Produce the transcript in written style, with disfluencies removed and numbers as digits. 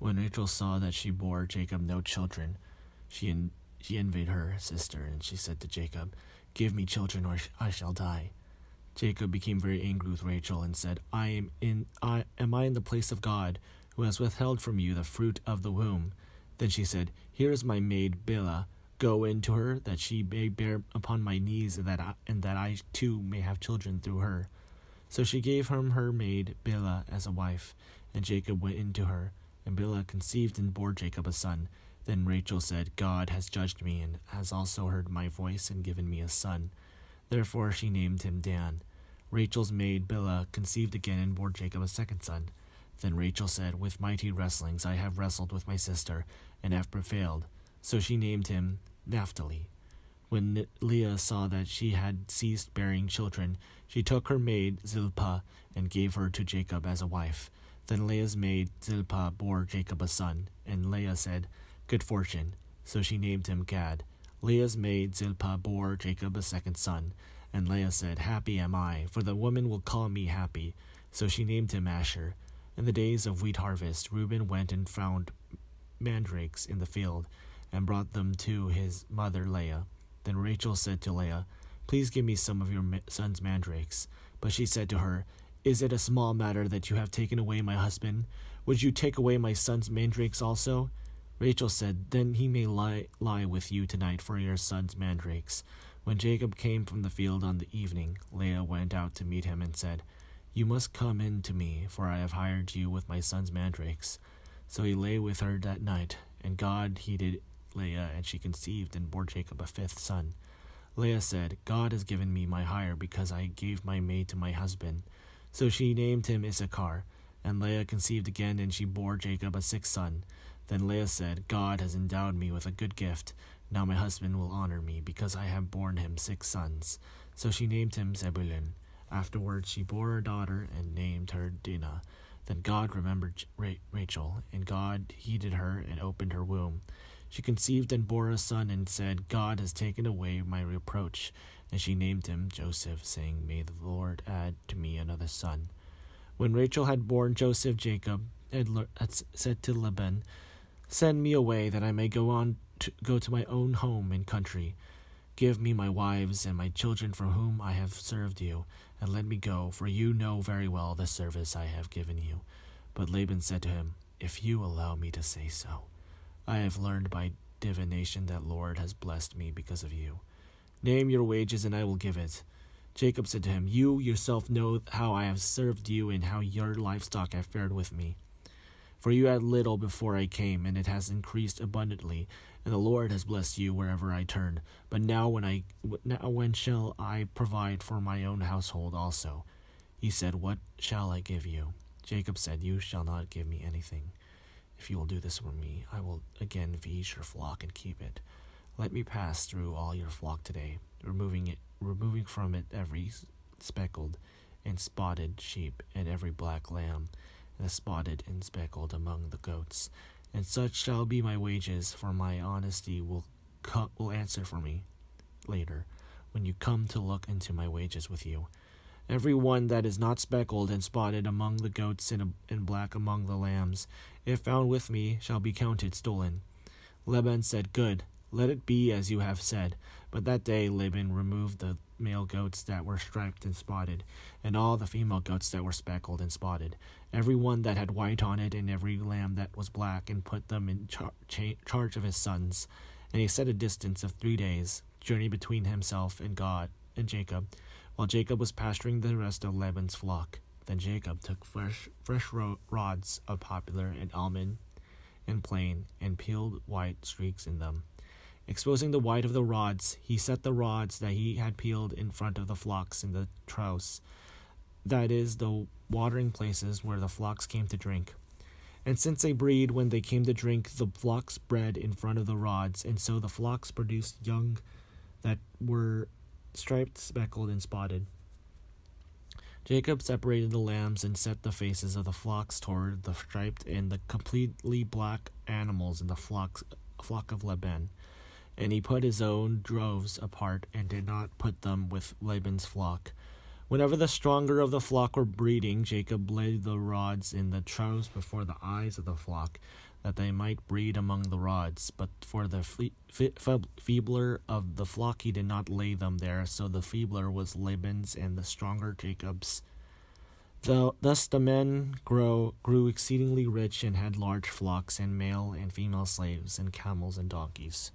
When Rachel saw that she bore Jacob no children, she envied her sister, and she said to Jacob, "Give me children, or I shall die." Jacob became very angry with Rachel and said, Am I in the place of God, who has withheld from you the fruit of the womb?" Then she said, "Here is my maid Bilhah. Go in to her, that she may bear upon my knees, and that I too may have children through her." So she gave him her maid Bilhah as a wife, and Jacob went in to her, and Bilhah conceived and bore Jacob a son. Then Rachel said, "God has judged me, and has also heard my voice, and given me a son." Therefore she named him Dan. Rachel's maid Bilhah conceived again and bore Jacob a second son. Then Rachel said, "With mighty wrestlings I have wrestled with my sister, and have prevailed." So she named him Naphtali. When Leah saw that she had ceased bearing children, she took her maid Zilpah and gave her to Jacob as a wife. Then Leah's maid Zilpah bore Jacob a son, and Leah said, "Good fortune." So she named him Gad. Leah's maid Zilpah bore Jacob a second son, and Leah said, "Happy am I, for the woman will call me happy." So she named him Asher. In the days of wheat harvest, Reuben went and found mandrakes in the field, and brought them to his mother Leah. Then Rachel said to Leah, "Please give me some of your son's mandrakes." But she said to her, "Is it a small matter that you have taken away my husband? Would you take away my son's mandrakes also?" Rachel said, "Then he may lie with you tonight for your son's mandrakes." When Jacob came from the field on the evening, Leah went out to meet him and said, "You must come in to me, for I have hired you with my son's mandrakes." So he lay with her that night, and God heeded Leah, and she conceived and bore Jacob a fifth son. Leah said, "God has given me my hire, because I gave my maid to my husband." So she named him Issachar. And Leah conceived again, and she bore Jacob a sixth son. Then Leah said, "God has endowed me with a good gift. Now my husband will honor me, because I have borne him 6 sons." So she named him Zebulun. Afterwards she bore a daughter, and named her Dinah. Then God remembered Rachel, and God heeded her, and opened her womb. She conceived and bore a son, and said, "God has taken away my reproach." And she named him Joseph, saying, "May the Lord add to me another son." When Rachel had borne Joseph, Jacob had said to Laban, "Send me away, that I may go to my own home and country. Give me my wives and my children for whom I have served you, and let me go, for you know very well the service I have given you." But Laban said to him, "If you allow me to say so, I have learned by divination that Lord has blessed me because of you. Name your wages, and I will give it." Jacob said to him, "You yourself know how I have served you, and how your livestock have fared with me. For you had little before I came, and it has increased abundantly, and the Lord has blessed you wherever I turn. But now when shall I provide for my own household also?" He said, "What shall I give you?" Jacob said, "You shall not give me anything. If you will do this for me, I will again feed your flock and keep it. Let me pass through all your flock today, removing from it every speckled and spotted sheep, and every black lamb, and the spotted and speckled among the goats. And such shall be my wages, for my honesty will answer for me later, when you come to look into my wages with you. Every one that is not speckled and spotted among the goats, and black among the lambs, if found with me, shall be counted stolen." Laban said, "Good, let it be as you have said." But that day Laban removed the male goats that were striped and spotted, and all the female goats that were speckled and spotted, every one that had white on it, and every lamb that was black, and put them in charge of his sons. And he set a distance of 3 days' journey between himself and God and Jacob, while Jacob was pasturing the rest of Laban's flock. Then Jacob took fresh rods of poplar and almond and plane, and peeled white streaks in them. Exposing the white of the rods, he set the rods that he had peeled in front of the flocks in the troughs, that is, the watering places where the flocks came to drink. And since they breed when they came to drink, the flocks bred in front of the rods, and so the flocks produced young that were striped, speckled, and spotted. Jacob separated the lambs and set the faces of the flocks toward the striped and the completely black animals in the flock of Laban. And he put his own droves apart, and did not put them with Laban's flock. Whenever the stronger of the flock were breeding, Jacob laid the rods in the troughs before the eyes of the flock, that they might breed among the rods. But for the feebler of the flock he did not lay them there, so the feebler was Laban's and the stronger Jacob's. Thus the men grew exceedingly rich and had large flocks and male and female slaves and camels and donkeys.